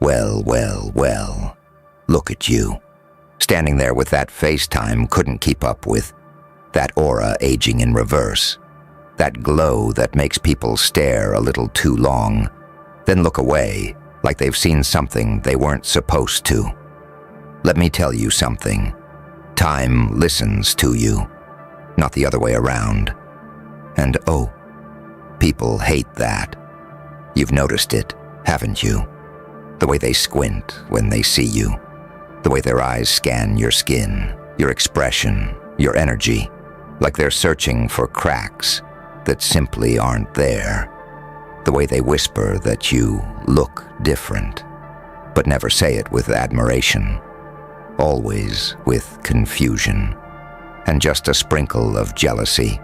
Well, well, well. Look at you. Standing there with that FaceTime couldn't keep up with. That aura aging in reverse. That glow that makes people stare a little too long, then look away like they've seen something they weren't supposed to. Let me tell you something. Time listens to you, not the other way around. And oh, people hate that. You've noticed it, haven't you? The way they squint when they see you. The way their eyes scan your skin, your expression, your energy, like they're searching for cracks that simply aren't there. The way they whisper that you look different, but never say it with admiration. Always with confusion, and just a sprinkle of jealousy.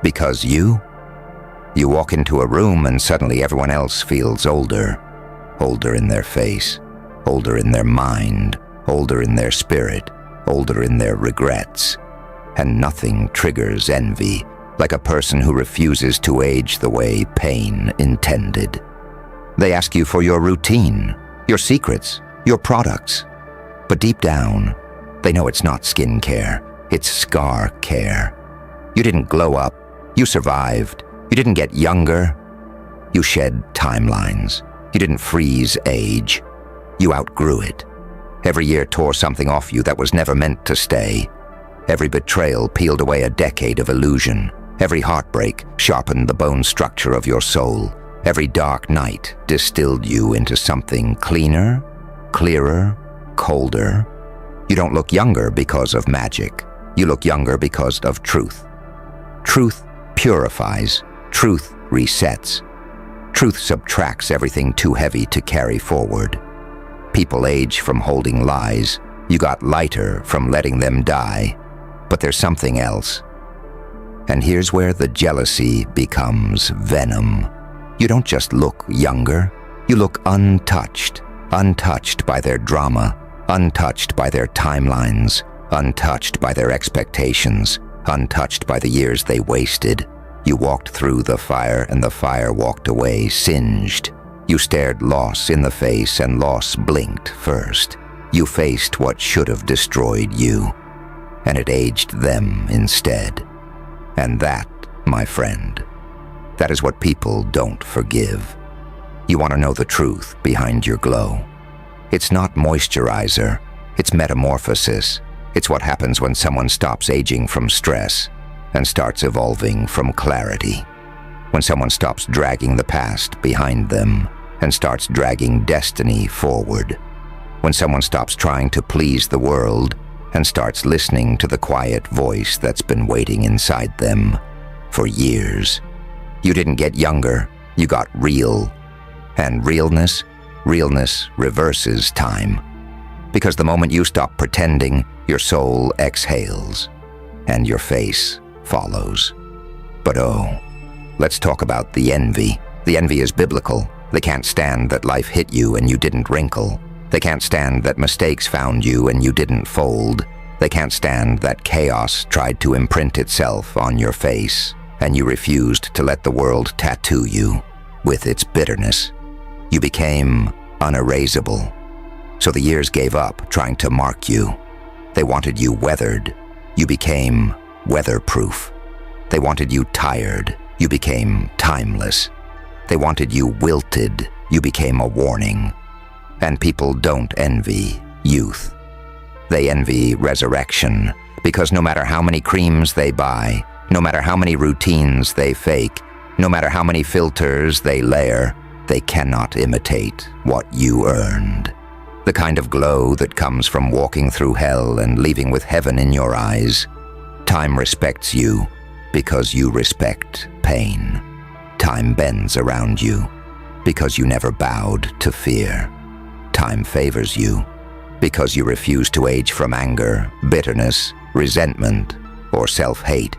Because you walk into a room and suddenly everyone else feels older. Older in their face, older in their mind, older in their spirit, older in their regrets. And nothing triggers envy like a person who refuses to age the way pain intended. They ask you for your routine, your secrets, your products. But deep down, they know it's not skincare, it's scar care. You didn't glow up, you survived, you didn't get younger. You shed timelines, you didn't freeze age, you outgrew it. Every year tore something off you that was never meant to stay. Every betrayal peeled away a decade of illusion. Every heartbreak sharpened the bone structure of your soul. Every dark night distilled you into something cleaner, clearer, colder. You don't look younger because of magic. You look younger because of truth. Truth purifies. Truth resets. Truth subtracts everything too heavy to carry forward. People age from holding lies. You got lighter from letting them die. But there's something else. And here's where the jealousy becomes venom. You don't just look younger. You look untouched. Untouched by their drama. Untouched by their timelines. Untouched by their expectations. Untouched by the years they wasted. You walked through the fire and the fire walked away singed. You stared loss in the face and loss blinked first. You faced what should have destroyed you, and it aged them instead. And that, my friend, that is what people don't forgive. You want to know the truth behind your glow. It's not moisturizer, it's metamorphosis. It's what happens when someone stops aging from stress and starts evolving from clarity. When someone stops dragging the past behind them and starts dragging destiny forward. When someone stops trying to please the world and starts listening to the quiet voice that's been waiting inside them for years. You didn't get younger, you got real. And realness reverses time. Because the moment you stop pretending, your soul exhales, and your face follows. But oh, let's talk about the envy. The envy is biblical. They can't stand that life hit you and you didn't wrinkle. They can't stand that mistakes found you and you didn't fold. They can't stand that chaos tried to imprint itself on your face, and you refused to let the world tattoo you with its bitterness. You became unerasable. So the years gave up trying to mark you. They wanted you weathered. You became weatherproof. They wanted you tired. You became timeless. They wanted you wilted. You became a warning. And people don't envy youth. They envy resurrection, because no matter how many creams they buy, no matter how many routines they fake, no matter how many filters they layer, they cannot imitate what you earned. The kind of glow that comes from walking through hell and leaving with heaven in your eyes. Time respects you because you respect pain. Time bends around you because you never bowed to fear. Time favors you because you refuse to age from anger, bitterness, resentment, or self-hate.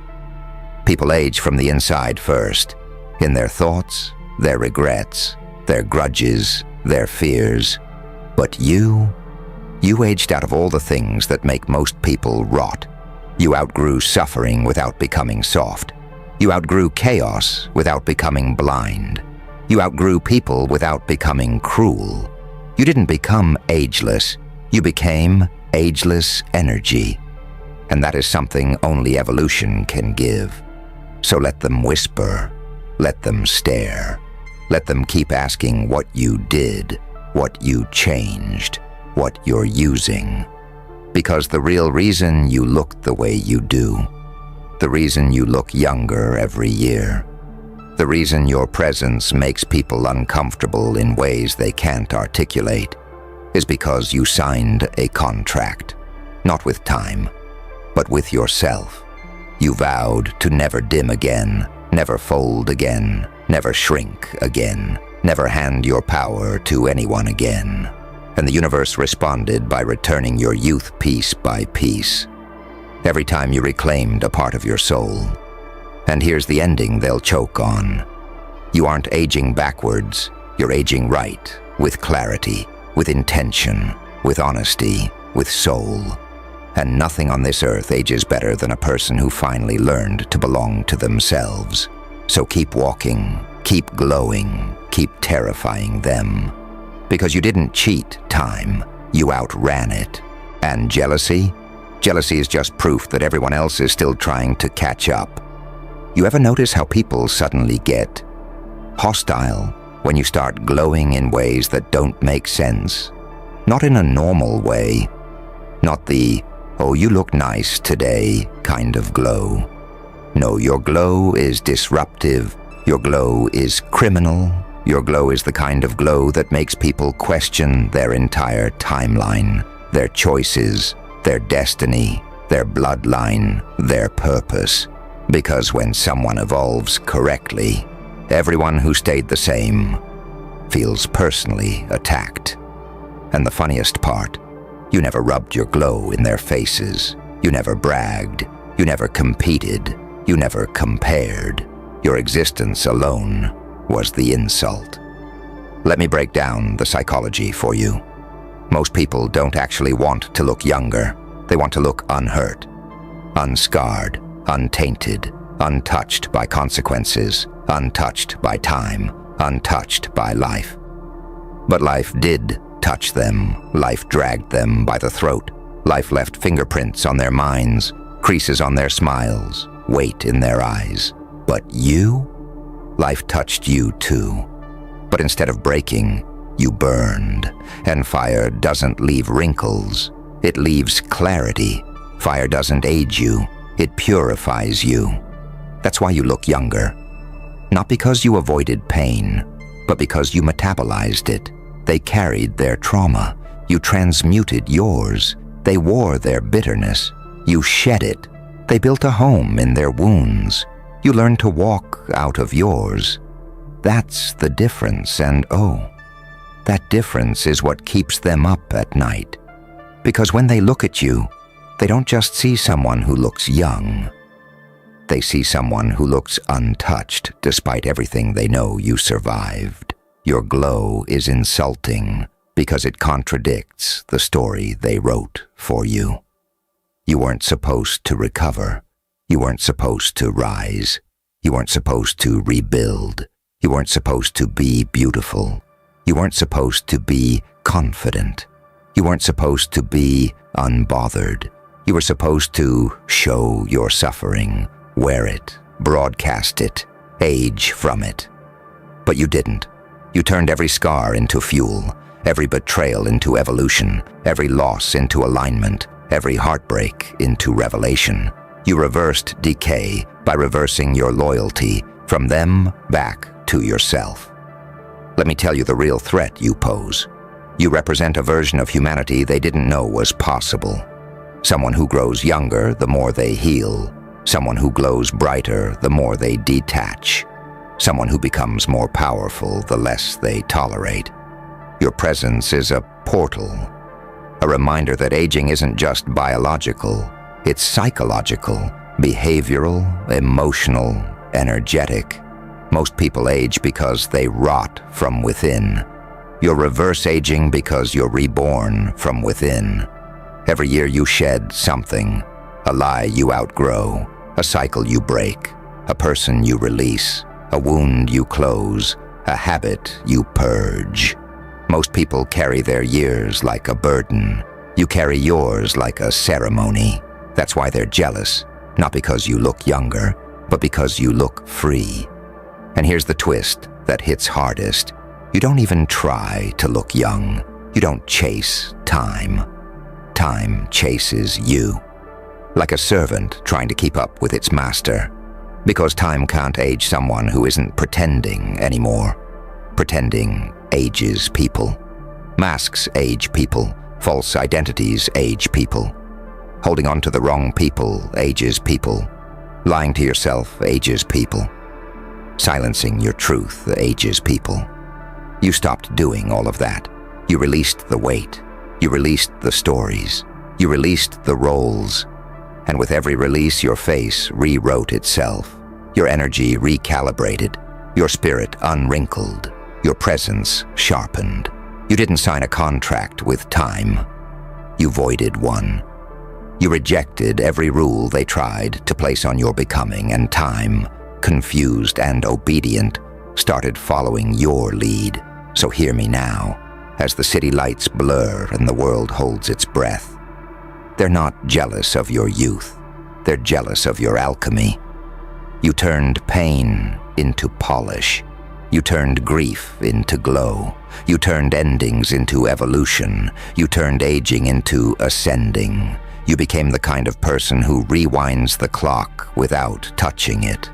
People age from the inside first, in their thoughts, their regrets, their grudges, their fears. But you aged out of all the things that make most people rot. You outgrew suffering without becoming soft. You outgrew chaos without becoming blind. You outgrew people without becoming cruel. You You didn't become ageless. You became ageless energy. And that is something only evolution can give. So let them whisper. Let them stare. Let them keep asking what you did, what you changed, what you're using. Because the real reason you look the way you do, the reason you look younger every year, the reason your presence makes people uncomfortable in ways they can't articulate, is because you signed a contract, not with time, but with yourself. You vowed to never dim again, never fold again, never shrink again, never hand your power to anyone again. And the universe responded by returning your youth piece by piece, every time you reclaimed a part of your soul. And here's the ending they'll choke on. You aren't aging backwards, you're aging right, with clarity, with intention, with honesty, with soul. And nothing on this earth ages better than a person who finally learned to belong to themselves. So keep walking, keep glowing, keep terrifying them. Because you didn't cheat time, you outran it. And jealousy? Jealousy is just proof that everyone else is still trying to catch up. You ever notice how people suddenly get hostile when you start glowing in ways that don't make sense? Not in a normal way. Not the, oh, you look nice today kind of glow. No, your glow is disruptive. Your glow is criminal. Your glow is the kind of glow that makes people question their entire timeline, their choices, their destiny, their bloodline, their purpose. Because when someone evolves correctly, everyone who stayed the same feels personally attacked. And the funniest part, you never rubbed your glow in their faces. You never bragged. You never competed. You never compared. Your existence alone was the insult. Let me break down the psychology for you. Most people don't actually want to look younger. They want to look unhurt, unscarred, untainted, untouched by consequences, untouched by time, untouched by life. But life did touch them. Life dragged them by the throat. Life left fingerprints on their minds, creases on their smiles, weight in their eyes. But you? Life touched you too. But instead of breaking, you burned. And fire doesn't leave wrinkles. It leaves clarity. Fire doesn't age you. It purifies you. That's why you look younger. Not because you avoided pain, but because you metabolized it. They carried their trauma. You transmuted yours. They wore their bitterness. You shed it. They built a home in their wounds. You learned to walk out of yours. That's the difference, and oh, that difference is what keeps them up at night. Because when they look at you, they don't just see someone who looks young. They see someone who looks untouched despite everything they know you survived. Your glow is insulting because it contradicts the story they wrote for you. You weren't supposed to recover. You weren't supposed to rise. You weren't supposed to rebuild. You weren't supposed to be beautiful. You weren't supposed to be confident. You weren't supposed to be unbothered. You were supposed to show your suffering, wear it, broadcast it, age from it. But you didn't. You turned every scar into fuel, every betrayal into evolution, every loss into alignment, every heartbreak into revelation. You reversed decay by reversing your loyalty from them back to yourself. Let me tell you the real threat you pose. You represent a version of humanity they didn't know was possible. Someone who grows younger the more they heal. Someone who glows brighter the more they detach. Someone who becomes more powerful the less they tolerate. Your presence is a portal, a reminder that aging isn't just biological. It's psychological, behavioral, emotional, energetic. Most people age because they rot from within. You're reverse aging because you're reborn from within. Every year you shed something, a lie you outgrow, a cycle you break, a person you release, a wound you close, a habit you purge. Most people carry their years like a burden. You carry yours like a ceremony. That's why they're jealous, not because you look younger, but because you look free. And here's the twist that hits hardest. You don't even try to look young. You don't chase time. Time chases you. Like a servant trying to keep up with its master. Because time can't age someone who isn't pretending anymore. Pretending ages people. Masks age people. False identities age people. Holding on to the wrong people ages people. Lying to yourself ages people. Silencing your truth ages people. You stopped doing all of that. You released the weight. You released the stories. You released the roles. And with every release, your face rewrote itself. Your energy recalibrated. Your spirit unwrinkled. Your presence sharpened. You didn't sign a contract with time. You voided one. You rejected every rule they tried to place on your becoming, and time, confused and obedient, started following your lead. So hear me now, as the city lights blur and the world holds its breath. They're not jealous of your youth. They're jealous of your alchemy. You turned pain into polish. You turned grief into glow. You turned endings into evolution. You turned aging into ascending. You became the kind of person who rewinds the clock without touching it.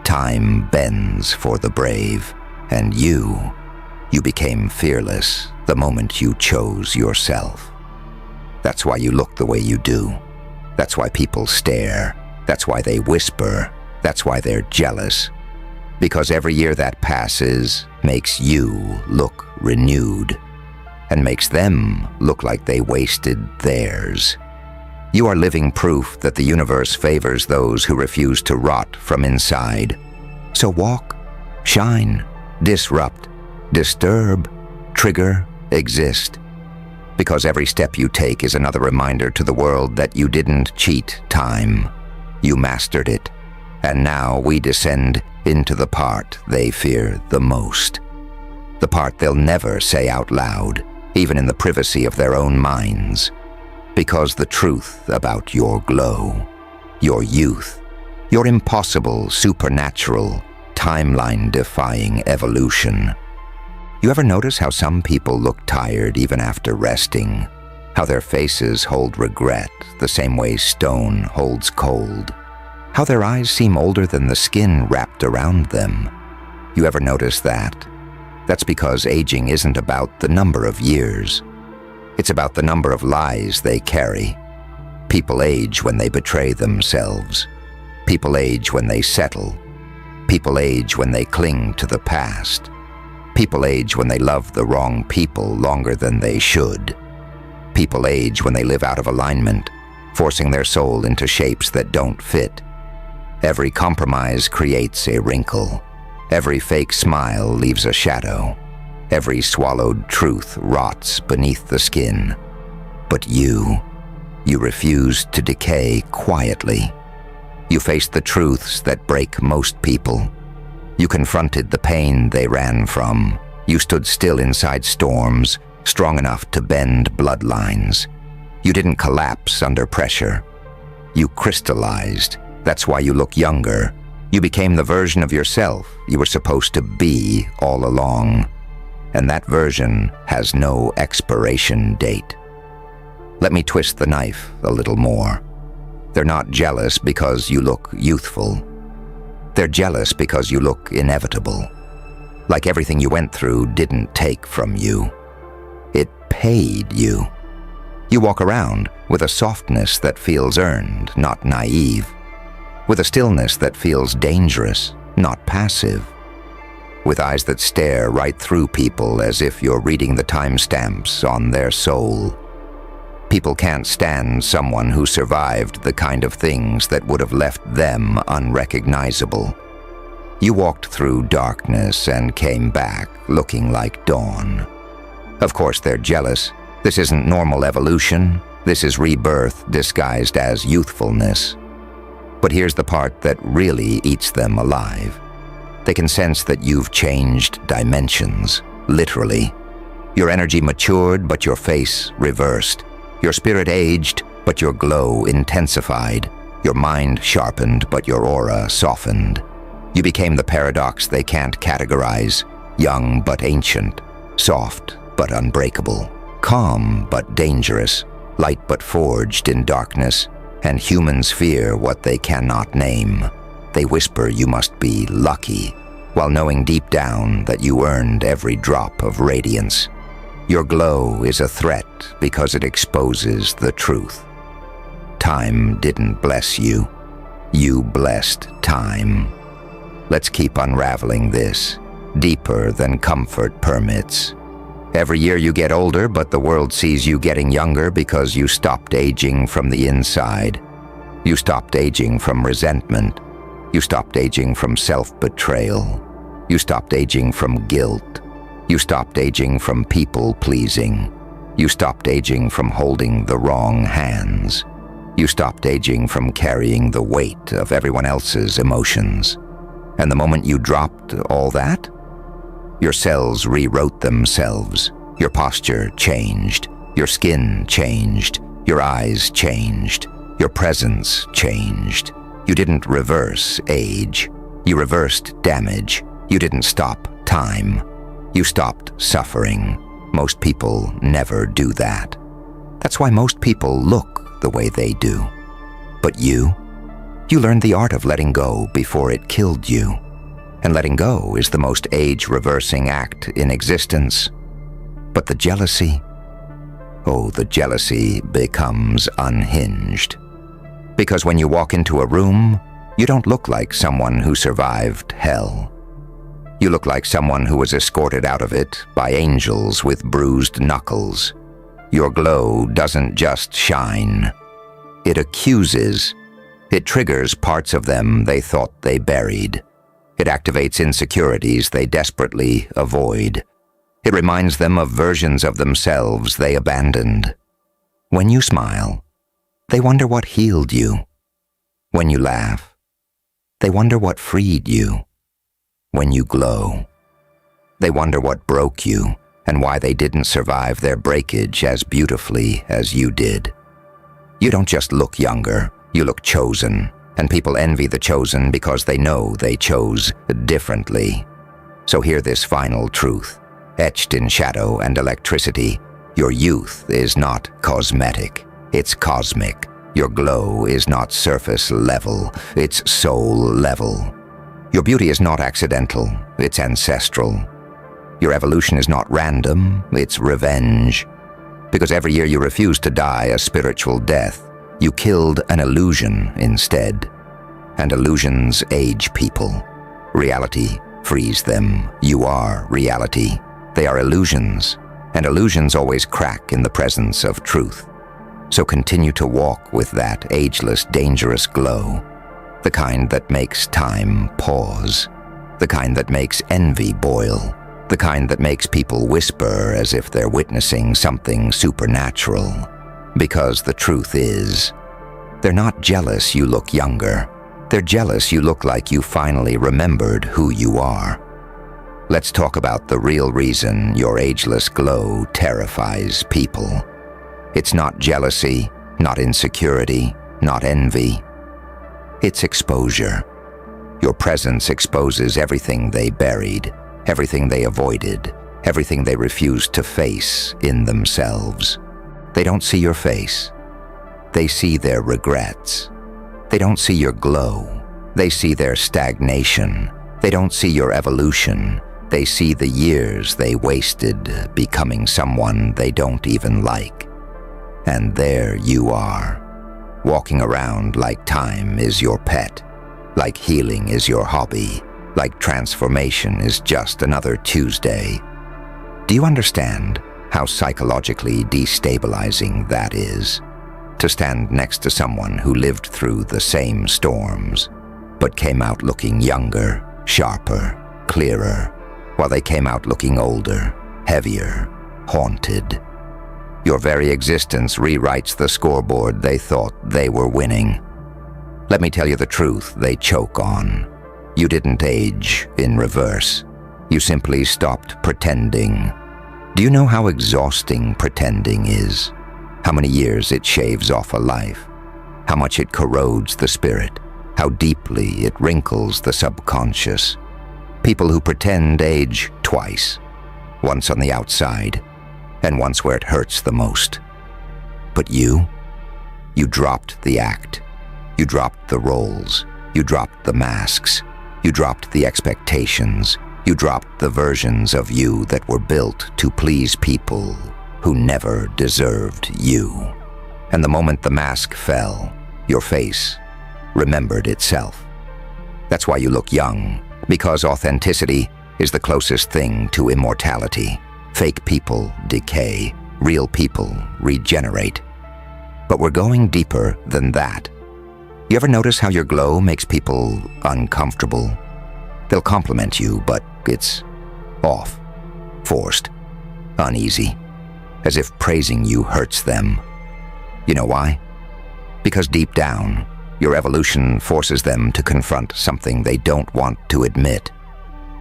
Time bends for the brave, and you became fearless the moment you chose yourself. That's why you look the way you do. That's why people stare. That's why they whisper. That's why they're jealous. Because every year that passes makes you look renewed, and makes them look like they wasted theirs. You are living proof that the universe favors those who refuse to rot from inside. So walk, shine, disrupt, disturb, trigger, exist. Because every step you take is another reminder to the world that you didn't cheat time. You mastered it. And now we descend into the part they fear the most. The part they'll never say out loud, even in the privacy of their own minds. Because the truth about your glow, your youth, your impossible, supernatural, timeline-defying evolution. You ever notice how some people look tired even after resting? How their faces hold regret the same way stone holds cold? How their eyes seem older than the skin wrapped around them? You ever notice that? That's because aging isn't about the number of years. It's about the number of lies they carry. People age when they betray themselves. People age when they settle. People age when they cling to the past. People age when they love the wrong people longer than they should. People age when they live out of alignment, forcing their soul into shapes that don't fit. Every compromise creates a wrinkle. Every fake smile leaves a shadow. Every swallowed truth rots beneath the skin. But you refused to decay quietly. You faced the truths that break most people. You confronted the pain they ran from. You stood still inside storms, strong enough to bend bloodlines. You didn't collapse under pressure. You crystallized. That's why you look younger. You became the version of yourself you were supposed to be all along. And that version has no expiration date. Let me twist the knife a little more. They're not jealous because you look youthful. They're jealous because you look inevitable. Like everything you went through didn't take from you. It paid you. You walk around with a softness that feels earned, not naive. With a stillness that feels dangerous, not passive. With eyes that stare right through people as if you're reading the timestamps on their soul. People can't stand someone who survived the kind of things that would have left them unrecognizable. You walked through darkness and came back looking like dawn. Of course they're jealous. This isn't normal evolution. This is rebirth disguised as youthfulness. But here's the part that really eats them alive. They can sense that you've changed dimensions, literally. Your energy matured, but your face reversed. Your spirit aged, but your glow intensified. Your mind sharpened, but your aura softened. You became the paradox they can't categorize, young but ancient, soft but unbreakable, calm but dangerous, light but forged in darkness, and humans fear what they cannot name. They whisper you must be lucky, while knowing deep down that you earned every drop of radiance. Your glow is a threat because it exposes the truth. Time didn't bless you. You blessed time. Let's keep unraveling this, deeper than comfort permits. Every year you get older, but the world sees you getting younger because you stopped aging from the inside. You stopped aging from resentment. You stopped aging from self-betrayal. You stopped aging from guilt. You stopped aging from people-pleasing. You stopped aging from holding the wrong hands. You stopped aging from carrying the weight of everyone else's emotions. And the moment you dropped all that, your cells rewrote themselves. Your posture changed. Your skin changed. Your eyes changed. Your presence changed. You didn't reverse age. You reversed damage. You didn't stop time. You stopped suffering. Most people never do that. That's why most people look the way they do. But you learned the art of letting go before it killed you. And letting go is the most age-reversing act in existence. But the jealousy, the jealousy becomes unhinged. Because when you walk into a room, you don't look like someone who survived hell. You look like someone who was escorted out of it by angels with bruised knuckles. Your glow doesn't just shine. It accuses. It triggers parts of them they thought they buried. It activates insecurities they desperately avoid. It reminds them of versions of themselves they abandoned. When you smile, they wonder what healed you. When you laugh, they wonder what freed you. When you glow, they wonder what broke you and why they didn't survive their breakage as beautifully as you did. You don't just look younger, you look chosen. And people envy the chosen because they know they chose differently. So hear this final truth, etched in shadow and electricity. Your youth is not cosmetic, it's cosmic. Your glow is not surface level, it's soul level. Your beauty is not accidental, it's ancestral. Your evolution is not random, it's revenge. Because every year you refuse to die a spiritual death, you killed an illusion instead. And illusions age people. Reality frees them. You are reality. They are illusions, and illusions always crack in the presence of truth. So continue to walk with that ageless, dangerous glow. The kind that makes time pause. The kind that makes envy boil. The kind that makes people whisper as if they're witnessing something supernatural. Because the truth is, they're not jealous you look younger. They're jealous you look like you finally remembered who you are. Let's talk about the real reason your ageless glow terrifies people. It's not jealousy, not insecurity, not envy. It's exposure. Your presence exposes everything they buried, everything they avoided, everything they refused to face in themselves. They don't see your face. They see their regrets. They don't see your glow. They see their stagnation. They don't see your evolution. They see the years they wasted becoming someone they don't even like. And there you are, walking around like time is your pet, like healing is your hobby, like transformation is just another Tuesday. Do you understand how psychologically destabilizing that is? To stand next to someone who lived through the same storms, but came out looking younger, sharper, clearer, while they came out looking older, heavier, haunted. Your very existence rewrites the scoreboard they thought they were winning. Let me tell you the truth they choke on. You didn't age in reverse. You simply stopped pretending. Do you know how exhausting pretending is? How many years it shaves off a life? How much it corrodes the spirit? How deeply it wrinkles the subconscious? People who pretend age twice, once on the outside, and once where it hurts the most. But you dropped the act. You dropped the roles. You dropped the masks. You dropped the expectations. You dropped the versions of you that were built to please people who never deserved you. And the moment the mask fell, your face remembered itself. That's why you look young, because authenticity is the closest thing to immortality. Fake people decay, real people regenerate. But we're going deeper than that. You ever notice how your glow makes people uncomfortable? They'll compliment you, but it's off, forced, uneasy, as if praising you hurts them. You know why? Because deep down, your evolution forces them to confront something they don't want to admit.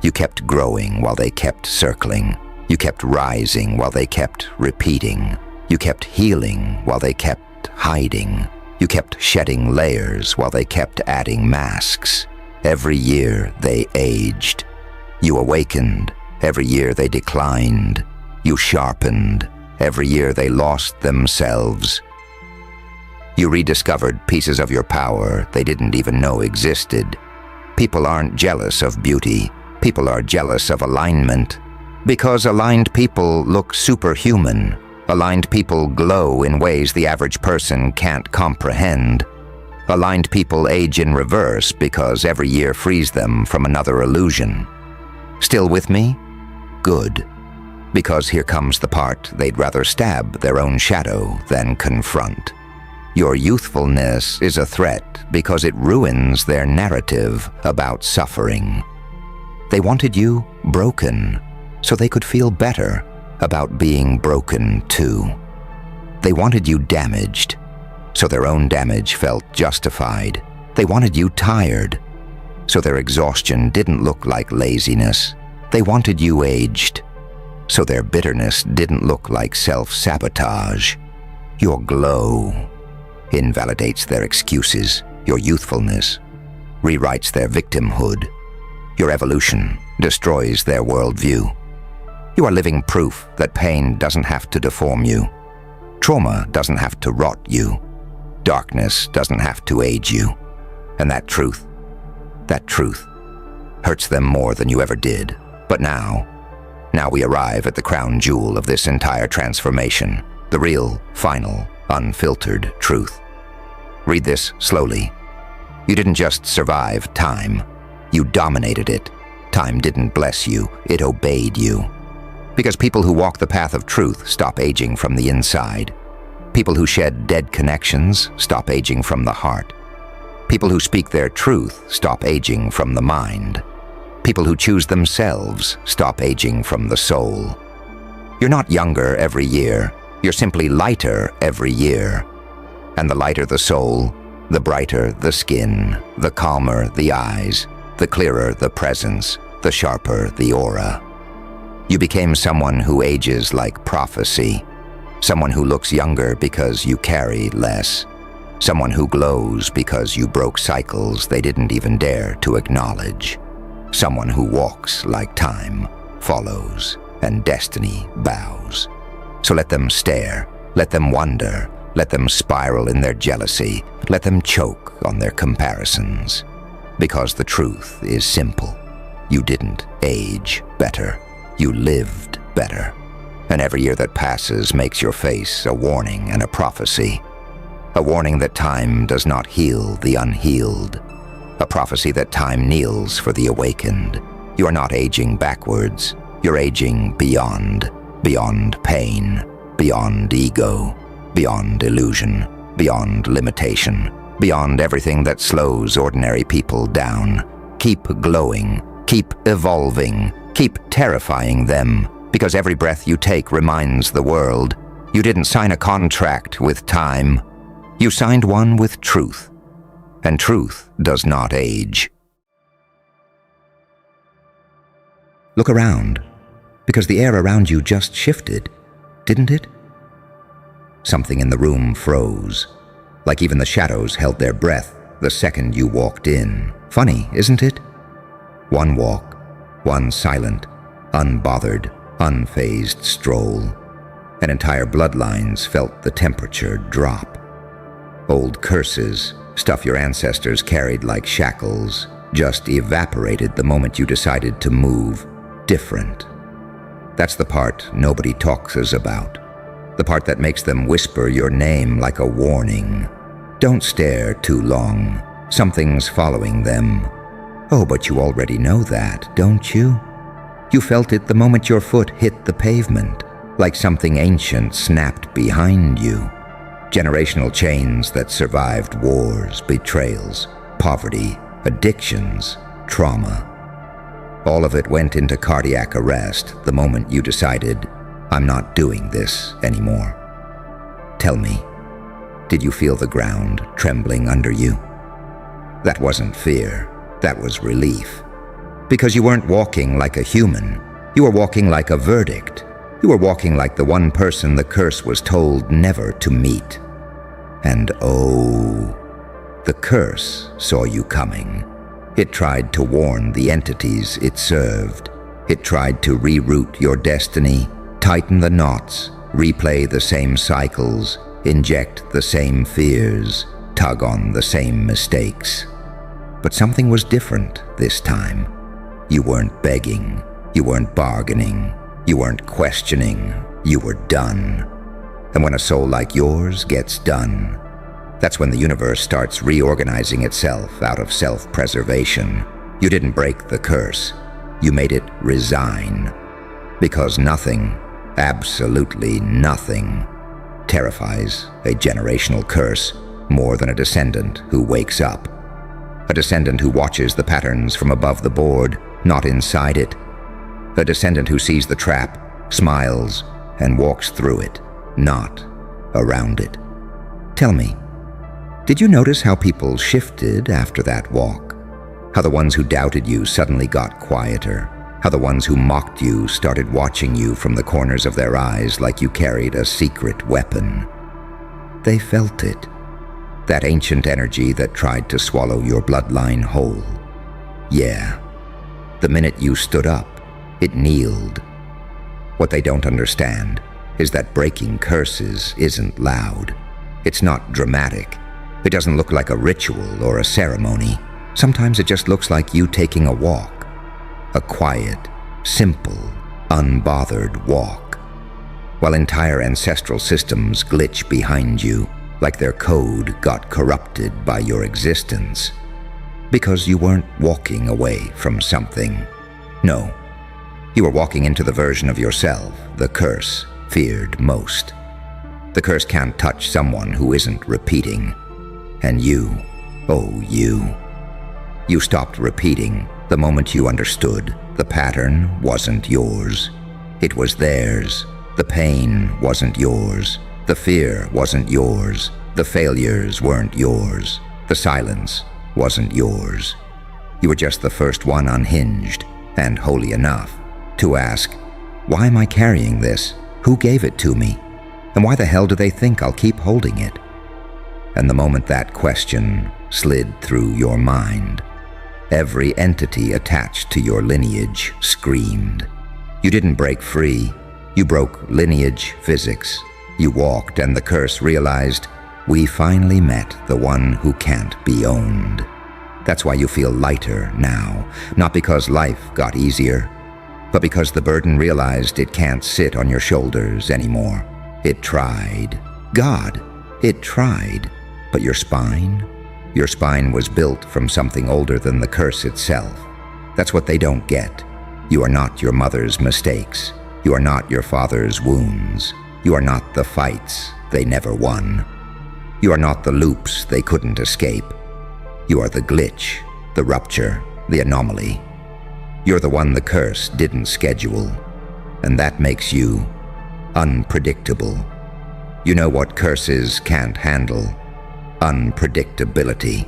You kept growing while they kept circling. You kept rising while they kept repeating. You kept healing while they kept hiding. You kept shedding layers while they kept adding masks. Every year they aged. You awakened. Every year they declined. You sharpened. Every year they lost themselves. You rediscovered pieces of your power they didn't even know existed. People aren't jealous of beauty. People are jealous of alignment. Because aligned people look superhuman. Aligned people glow in ways the average person can't comprehend. Aligned people age in reverse because every year frees them from another illusion. Still with me? Good. Because here comes the part they'd rather stab their own shadow than confront. Your youthfulness is a threat because it ruins their narrative about suffering. They wanted you broken so they could feel better about being broken too. They wanted you damaged so their own damage felt justified. They wanted you tired so their exhaustion didn't look like laziness. They wanted you aged so their bitterness didn't look like self-sabotage. Your glow invalidates their excuses. Your youthfulness rewrites their victimhood. Your evolution destroys their worldview. You are living proof that pain doesn't have to deform you. Trauma doesn't have to rot you. Darkness doesn't have to age you. And that truth hurts them more than you ever did. But now we arrive at the crown jewel of this entire transformation, the real, final, unfiltered truth. Read this slowly. You didn't just survive time. You dominated it. Time didn't bless you, it obeyed you. Because people who walk the path of truth stop aging from the inside. People who shed dead connections stop aging from the heart. People who speak their truth stop aging from the mind. People who choose themselves stop aging from the soul. You're not younger every year. You're simply lighter every year. And the lighter the soul, the brighter the skin, the calmer the eyes, the clearer the presence, the sharper the aura. You became someone who ages like prophecy. Someone who looks younger because you carry less. Someone who glows because you broke cycles they didn't even dare to acknowledge. Someone who walks like time, follows, and destiny bows. So let them stare, let them wonder, let them spiral in their jealousy, let them choke on their comparisons. Because the truth is simple. You didn't age better. You lived better. And every year that passes makes your face a warning and a prophecy. A warning that time does not heal the unhealed. A prophecy that time kneels for the awakened. You are not aging backwards. You're aging beyond pain, beyond ego, beyond illusion, beyond limitation, beyond everything that slows ordinary people down. Keep glowing, keep evolving, keep terrifying them, because every breath you take reminds the world you didn't sign a contract with time. You signed one with truth, and truth does not age. Look around. Because the air around you just shifted, didn't it? Something in the room froze, like even the shadows held their breath the second you walked in. Funny, isn't it? One walk, one silent, unbothered, unfazed stroll, and entire bloodlines felt the temperature drop. Old curses, stuff your ancestors carried like shackles, just evaporated the moment you decided to move different. That's the part nobody talks about. The part that makes them whisper your name like a warning. Don't stare too long. Something's following them. Oh, but you already know that, don't you? You felt it the moment your foot hit the pavement, like something ancient snapped behind you. Generational chains that survived wars, betrayals, poverty, addictions, trauma. All of it went into cardiac arrest the moment you decided, I'm not doing this anymore. Tell me, did you feel the ground trembling under you? That wasn't fear, that was relief. Because you weren't walking like a human, you were walking like a verdict. You were walking like the one person the curse was told never to meet. And oh, the curse saw you coming. It tried to warn the entities it served. It tried to reroute your destiny, tighten the knots, replay the same cycles, inject the same fears, tug on the same mistakes. But something was different this time. You weren't begging, you weren't bargaining, you weren't questioning, you were done. And when a soul like yours gets done, that's when the universe starts reorganizing itself out of self-preservation. You didn't break the curse, you made it resign. Because nothing, absolutely nothing, terrifies a generational curse more than a descendant who wakes up. A descendant who watches the patterns from above the board, not inside it. A descendant who sees the trap, smiles, and walks through it, not around it. Tell me, did you notice how people shifted after that walk? How the ones who doubted you suddenly got quieter? How the ones who mocked you started watching you from the corners of their eyes like you carried a secret weapon? They felt it. That ancient energy that tried to swallow your bloodline whole. Yeah. The minute you stood up, it kneeled. What they don't understand is that breaking curses isn't loud. It's not dramatic. It doesn't look like a ritual or a ceremony. Sometimes it just looks like you taking a walk. A quiet, simple, unbothered walk. While entire ancestral systems glitch behind you, like their code got corrupted by your existence. Because you weren't walking away from something. No, you were walking into the version of yourself the curse feared most. The curse can't touch someone who isn't repeating. And you, oh you. You stopped repeating the moment you understood the pattern wasn't yours. It was theirs. The pain wasn't yours. The fear wasn't yours. The failures weren't yours. The silence wasn't yours. You were just the first one unhinged and holy enough to ask, why am I carrying this? Who gave it to me? And why the hell do they think I'll keep holding it? And the moment that question slid through your mind, every entity attached to your lineage screamed. You didn't break free. You broke lineage physics. You walked and the curse realized, we finally met the one who can't be owned. That's why you feel lighter now, not because life got easier, but because the burden realized it can't sit on your shoulders anymore. It tried. God, it tried. But your spine was built from something older than the curse itself. That's what they don't get. You are not your mother's mistakes. You are not your father's wounds. You are not the fights they never won. You are not the loops they couldn't escape. You are the glitch, the rupture, the anomaly. You're the one the curse didn't schedule, and that makes you unpredictable. You know what curses can't handle? Unpredictability.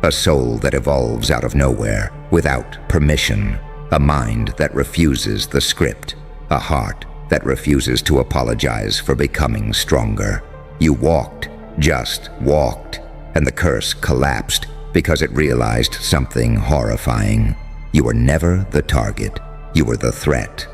A soul that evolves out of nowhere, without permission. A mind that refuses the script. a heart that refuses to apologize for becoming stronger. You walked, just walked, and the curse collapsed because it realized something horrifying. You were never the target. You were the threat.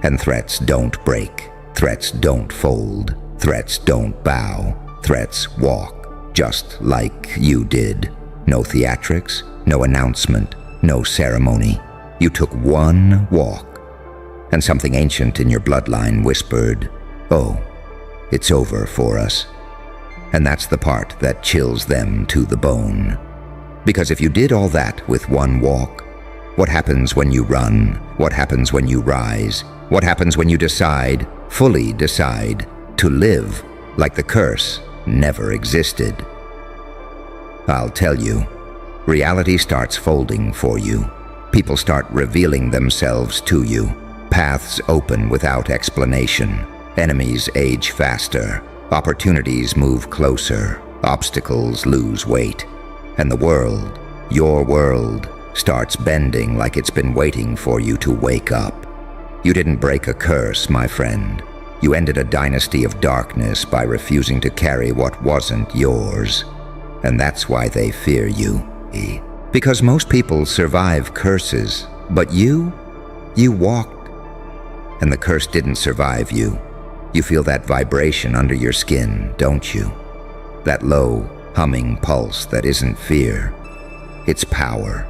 And threats don't break. Threats don't fold. Threats don't bow. Threats walk, just like you did. No theatrics, no announcement, no ceremony. You took one walk, and something ancient in your bloodline whispered, "Oh, it's over for us." And that's the part that chills them to the bone. Because if you did all that with one walk, what happens when you run? What happens when you rise? What happens when you decide, fully decide, to live like the curse never existed? I'll tell you, reality starts folding for you. People start revealing themselves to you. Paths open without explanation. Enemies age faster. Opportunities move closer. Obstacles lose weight. And the world, your world, starts bending like it's been waiting for you to wake up. You didn't break a curse, my friend. You ended a dynasty of darkness by refusing to carry what wasn't yours. And that's why they fear you. Because most people survive curses, but you walked. And the curse didn't survive you. You feel that vibration under your skin, don't you? That low, humming pulse that isn't fear. It's power.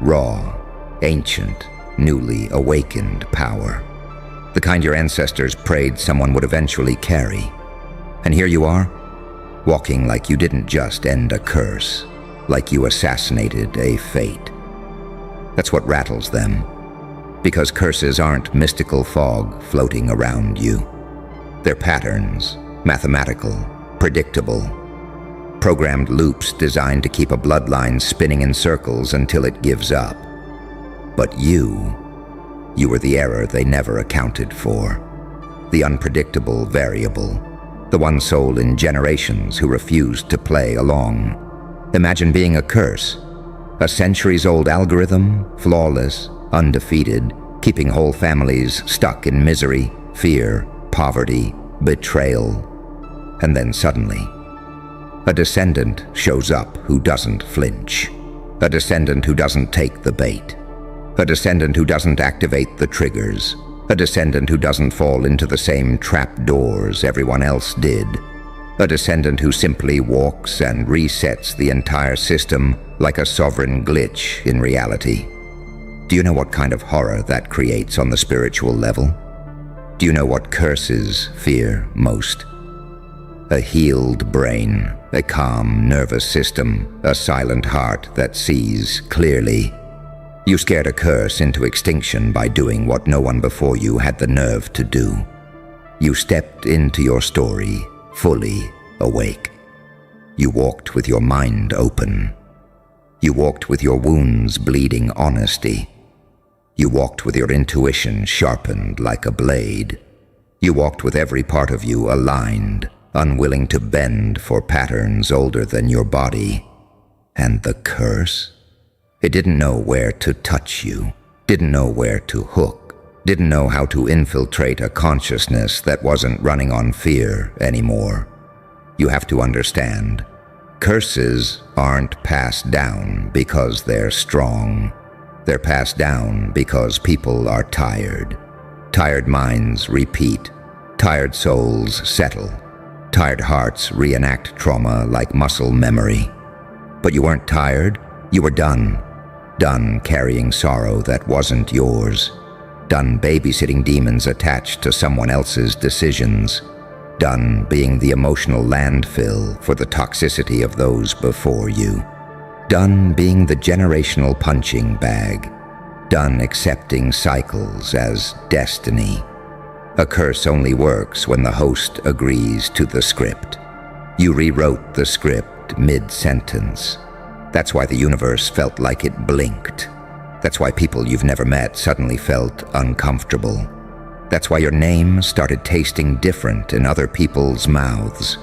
Raw, ancient, newly awakened power. The kind your ancestors prayed someone would eventually carry. And here you are, walking like you didn't just end a curse, like you assassinated a fate. That's what rattles them, because curses aren't mystical fog floating around you. They're patterns, mathematical, predictable, programmed loops designed to keep a bloodline spinning in circles until it gives up. But you were the error they never accounted for, the unpredictable variable, the one soul in generations who refused to play along. Imagine being a curse, a centuries-old algorithm, flawless, undefeated, keeping whole families stuck in misery, fear, poverty, betrayal. And then suddenly, a descendant shows up who doesn't flinch, a descendant who doesn't take the bait, a descendant who doesn't activate the triggers, a descendant who doesn't fall into the same trapdoors everyone else did, a descendant who simply walks and resets the entire system like a sovereign glitch in reality. Do you know what kind of horror that creates on the spiritual level? Do you know what curses fear most? A healed brain, a calm nervous system, a silent heart that sees clearly. You scared a curse into extinction by doing what no one before you had the nerve to do. You stepped into your story fully awake. You walked with your mind open. You walked with your wounds bleeding honesty. You walked with your intuition sharpened like a blade. You walked with every part of you aligned, unwilling to bend for patterns older than your body. And the curse? It didn't know where to touch you, didn't know where to hook, didn't know how to infiltrate a consciousness that wasn't running on fear anymore. You have to understand, curses aren't passed down because they're strong. They're passed down because people are tired. Tired minds repeat. Tired souls settle. Tired hearts reenact trauma like muscle memory. But you weren't tired. You were done. Done carrying sorrow that wasn't yours. Done babysitting demons attached to someone else's decisions. Done being the emotional landfill for the toxicity of those before you. Done being the generational punching bag. Done accepting cycles as destiny. A curse only works when the host agrees to the script. You rewrote the script mid-sentence. That's why the universe felt like it blinked. That's why people you've never met suddenly felt uncomfortable. That's why your name started tasting different in other people's mouths.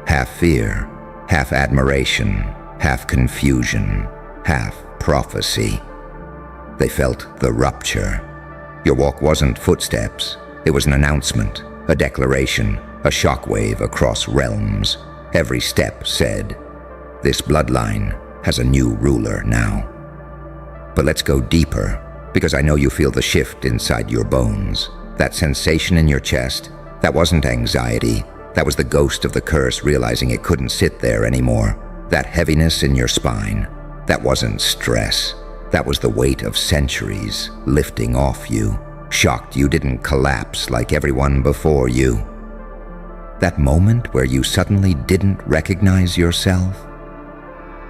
Half fear, half admiration, half confusion, half prophecy. They felt the rupture. Your walk wasn't footsteps. It was an announcement, a declaration, a shockwave across realms. Every step said, "This bloodline has a new ruler now." But let's go deeper, because I know you feel the shift inside your bones. That sensation in your chest, that wasn't anxiety. That was the ghost of the curse realizing it couldn't sit there anymore. That heaviness in your spine, that wasn't stress. That was the weight of centuries lifting off you, shocked you didn't collapse like everyone before you. That moment where you suddenly didn't recognize yourself?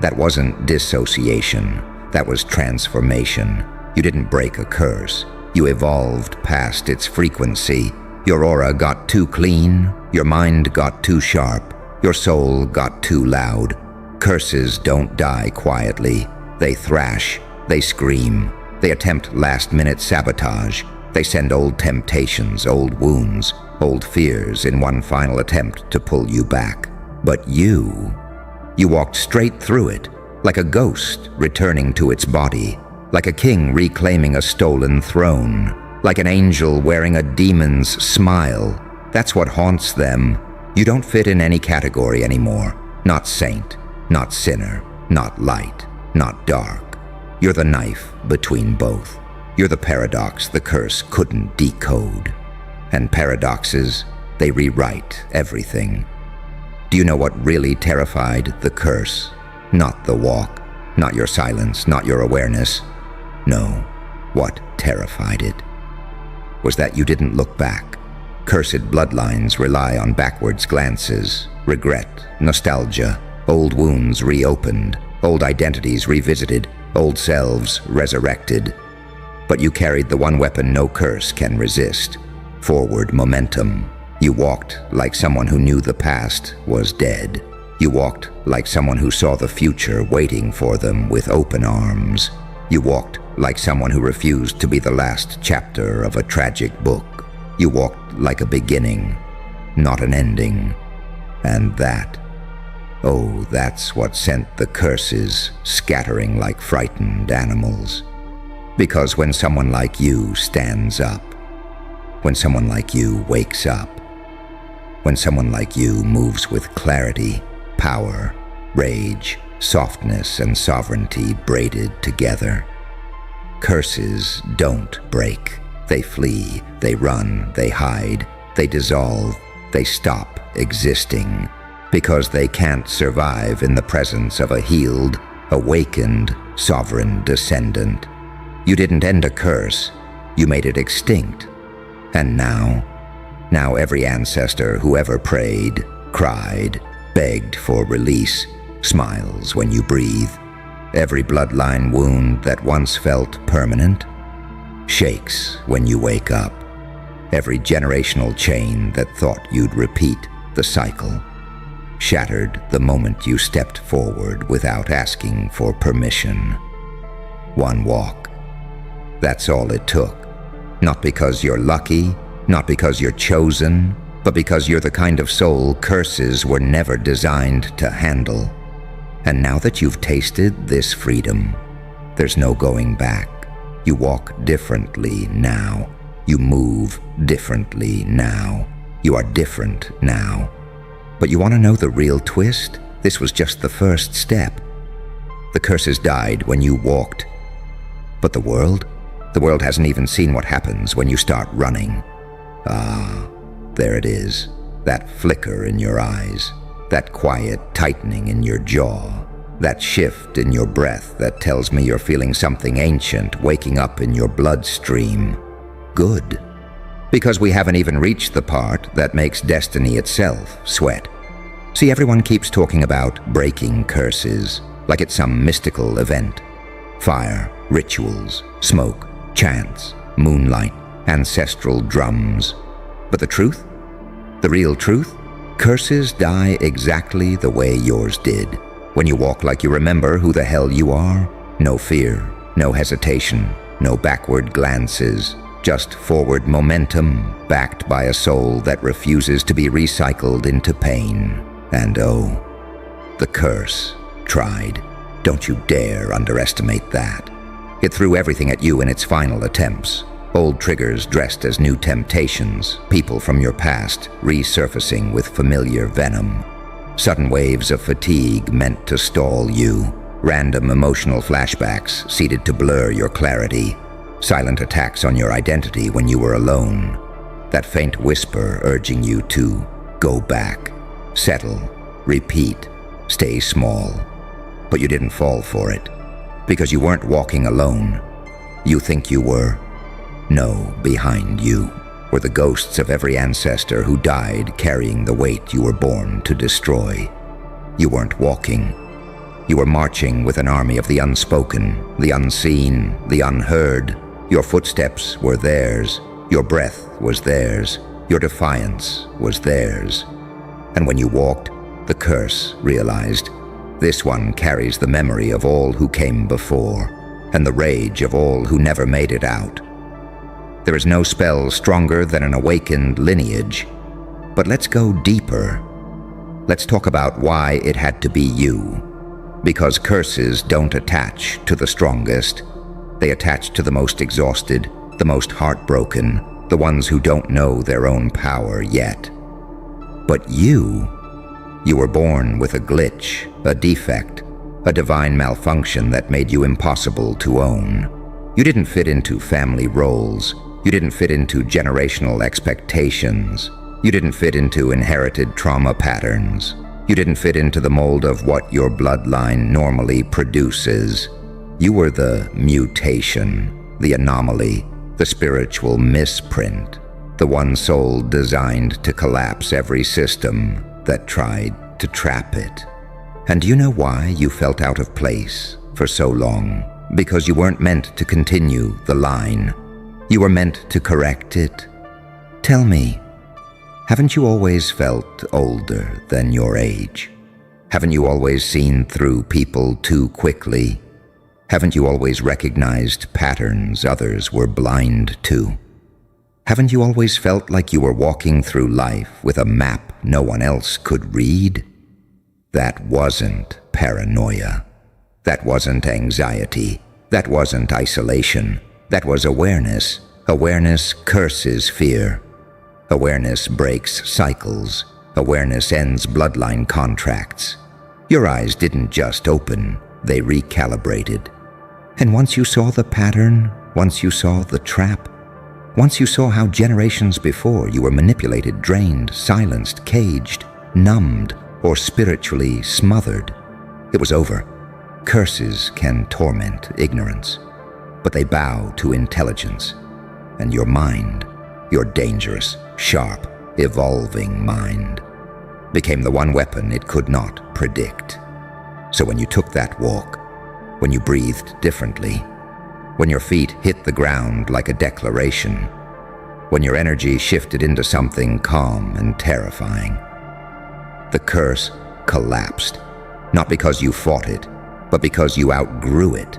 That wasn't dissociation, that was transformation. You didn't break a curse. You evolved past its frequency. Your aura got too clean, your mind got too sharp, your soul got too loud. Curses don't die quietly. They thrash, they scream, they attempt last-minute sabotage. They send old temptations, old wounds, old fears in one final attempt to pull you back. But you walked straight through it, like a ghost returning to its body, like a king reclaiming a stolen throne, like an angel wearing a demon's smile. That's what haunts them. You don't fit in any category anymore. Not saint, not sinner, not light, not dark. You're the knife between both. You're the paradox the curse couldn't decode. And paradoxes, they rewrite everything. Do you know what really terrified the curse? Not the walk, not your silence, not your awareness. No, what terrified it was that you didn't look back. Cursed bloodlines rely on backwards glances, regret, nostalgia, old wounds reopened, old identities revisited, old selves resurrected. But you carried the one weapon no curse can resist: forward momentum. You walked like someone who knew the past was dead. You walked like someone who saw the future waiting for them with open arms. You walked like someone who refused to be the last chapter of a tragic book. You walked like a beginning, not an ending. And that, oh, that's what sent the curses scattering like frightened animals. Because when someone like you stands up, when someone like you wakes up, when someone like you moves with clarity, power, rage, softness, and sovereignty braided together, curses don't break. They flee, they run, they hide, they dissolve, they stop existing, because they can't survive in the presence of a healed, awakened, sovereign descendant. You didn't end a curse, you made it extinct. And now every ancestor who ever prayed, cried, begged for release, smiles when you breathe. Every bloodline wound that once felt permanent shakes when you wake up. Every generational chain that thought you'd repeat the cycle shattered the moment you stepped forward without asking for permission. One walk. That's all it took. Not because you're lucky, not because you're chosen, but because you're the kind of soul curses were never designed to handle. And now that you've tasted this freedom, there's no going back. You walk differently now. You move differently now. You are different now. But you want to know the real twist? This was just the first step. The curses died when you walked. But the world? The world hasn't even seen what happens when you start running. Ah, there it is. That flicker in your eyes. That quiet tightening in your jaw. That shift in your breath that tells me you're feeling something ancient waking up in your bloodstream. Good. Because we haven't even reached the part that makes destiny itself sweat. See, everyone keeps talking about breaking curses, like it's some mystical event. Fire, rituals, smoke, chants, moonlight, ancestral drums. But the truth? The real truth? Curses die exactly the way yours did. When you walk like you remember who the hell you are. No fear, no hesitation, no backward glances. Just forward momentum, backed by a soul that refuses to be recycled into pain. And oh, the curse tried. Don't you dare underestimate that. It threw everything at you in its final attempts. Old triggers dressed as new temptations, people from your past resurfacing with familiar venom. Sudden waves of fatigue meant to stall you. Random emotional flashbacks seeded to blur your clarity. Silent attacks on your identity when you were alone. That faint whisper urging you to go back, settle, repeat, stay small. But you didn't fall for it, because you weren't walking alone. You think you were. No, behind you were the ghosts of every ancestor who died carrying the weight you were born to destroy. You weren't walking. You were marching with an army of the unspoken, the unseen, the unheard. Your footsteps were theirs. Your breath was theirs. Your defiance was theirs. And when you walked, the curse realized, this one carries the memory of all who came before, and the rage of all who never made it out. There is no spell stronger than an awakened lineage. But let's go deeper. Let's talk about why it had to be you. Because curses don't attach to the strongest. They attach to the most exhausted, the most heartbroken, the ones who don't know their own power yet. But you were born with a glitch, a defect, a divine malfunction that made you impossible to own. You didn't fit into family roles. You didn't fit into generational expectations. You didn't fit into inherited trauma patterns. You didn't fit into the mold of what your bloodline normally produces. You were the mutation, the anomaly, the spiritual misprint, the one soul designed to collapse every system that tried to trap it. And do you know why you felt out of place for so long? Because you weren't meant to continue the line. You were meant to correct it. Tell me, haven't you always felt older than your age? Haven't you always seen through people too quickly? Haven't you always recognized patterns others were blind to? Haven't you always felt like you were walking through life with a map no one else could read? That wasn't paranoia. That wasn't anxiety. That wasn't isolation. That was awareness. Awareness curses fear. Awareness breaks cycles. Awareness ends bloodline contracts. Your eyes didn't just open, they recalibrated. And once you saw the pattern, once you saw the trap, once you saw how generations before you were manipulated, drained, silenced, caged, numbed, or spiritually smothered, it was over. Curses can torment ignorance, but they bow to intelligence. And your mind, your dangerous, sharp, evolving mind, became the one weapon it could not predict. So when you took that walk, when you breathed differently, when your feet hit the ground like a declaration, when your energy shifted into something calm and terrifying, the curse collapsed, not because you fought it, but because you outgrew it.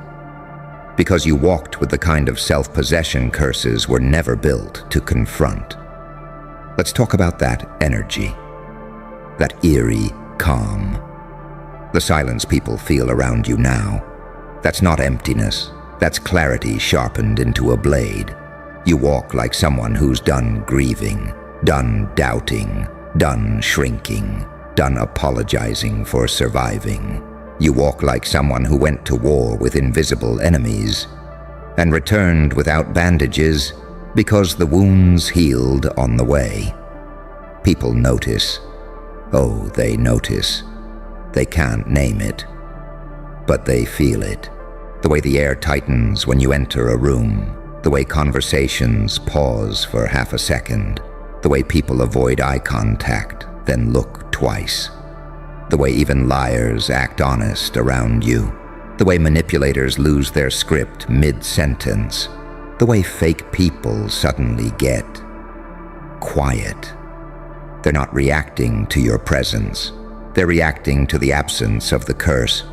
Because you walked with the kind of self-possession curses were never built to confront. Let's talk about that energy, that eerie calm. The silence people feel around you now. That's not emptiness, that's clarity sharpened into a blade. You walk like someone who's done grieving, done doubting, done shrinking, done apologizing for surviving. You walk like someone who went to war with invisible enemies and returned without bandages because the wounds healed on the way. People notice. Oh, they notice. They can't name it, but they feel it. The way the air tightens when you enter a room, the way conversations pause for half a second, the way people avoid eye contact, then look twice. The way even liars act honest around you. The way manipulators lose their script mid-sentence. The way fake people suddenly get quiet. They're not reacting to your presence. They're reacting to the absence of the curse.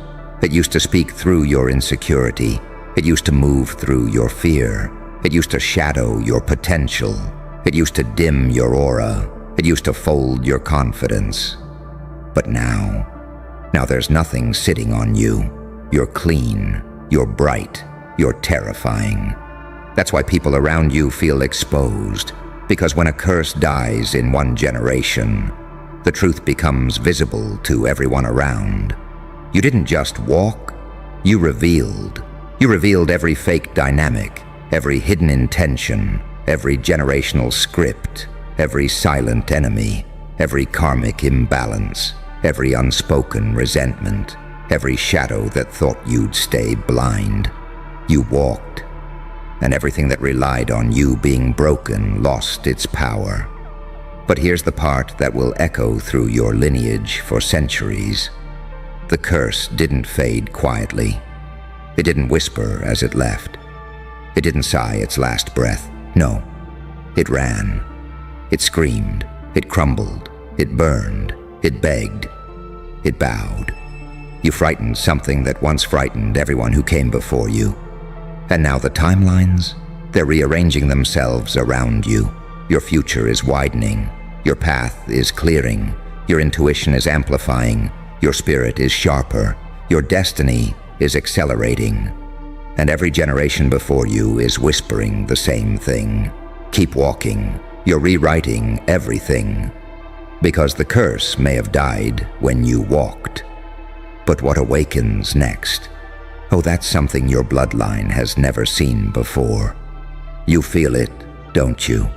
It used to speak through your insecurity. It used to move through your fear. It used to shadow your potential. It used to dim your aura. It used to fold your confidence. But now there's nothing sitting on you. You're clean, you're bright, you're terrifying. That's why people around you feel exposed, because when a curse dies in one generation, the truth becomes visible to everyone around. You didn't just walk, you revealed. You revealed every fake dynamic, every hidden intention, every generational script, every silent enemy, every karmic imbalance, every unspoken resentment, every shadow that thought you'd stay blind. You walked, and everything that relied on you being broken lost its power. But here's the part that will echo through your lineage for centuries. The curse didn't fade quietly. It didn't whisper as it left. It didn't sigh its last breath. No, it ran. It screamed. It crumbled. It burned. It begged. It bowed. You frightened something that once frightened everyone who came before you. And now the timelines, they're rearranging themselves around you. Your future is widening. Your path is clearing. Your intuition is amplifying. Your spirit is sharper. Your destiny is accelerating. And every generation before you is whispering the same thing. Keep walking. You're rewriting everything. Because the curse may have died when you walked. But what awakens next? Oh, that's something your bloodline has never seen before. You feel it, don't you?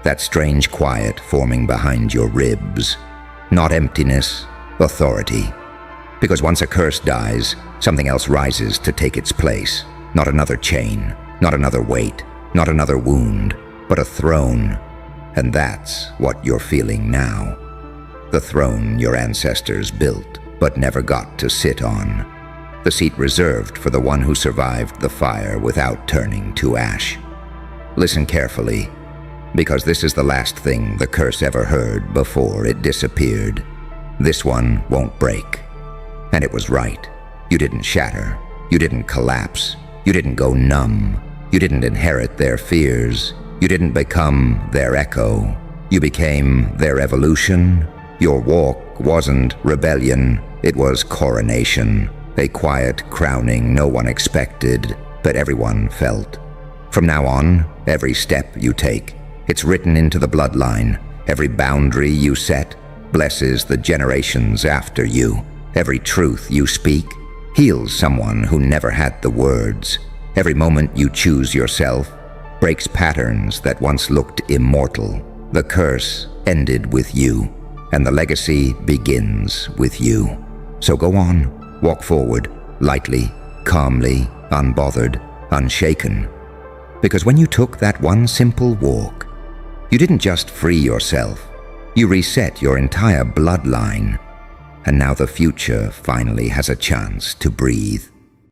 That strange quiet forming behind your ribs. Not emptiness, authority. Because once a curse dies, something else rises to take its place. Not another chain, not another weight, not another wound, but a throne. And that's what you're feeling now. The throne your ancestors built, but never got to sit on. The seat reserved for the one who survived the fire without turning to ash. Listen carefully, because this is the last thing the curse ever heard before it disappeared. This one won't break. And it was right. You didn't shatter. You didn't collapse. You didn't go numb. You didn't inherit their fears. You didn't become their echo. You became their evolution. Your walk wasn't rebellion. It was coronation. A quiet crowning no one expected, but everyone felt. From now on, every step you take, it's written into the bloodline. Every boundary you set blesses the generations after you. Every truth you speak heals someone who never had the words. Every moment you choose yourself breaks patterns that once looked immortal. The curse ended with you, and the legacy begins with you. So go on. Walk forward, lightly, calmly, unbothered, unshaken. Because when you took that one simple walk, you didn't just free yourself, you reset your entire bloodline. And now the future finally has a chance to breathe.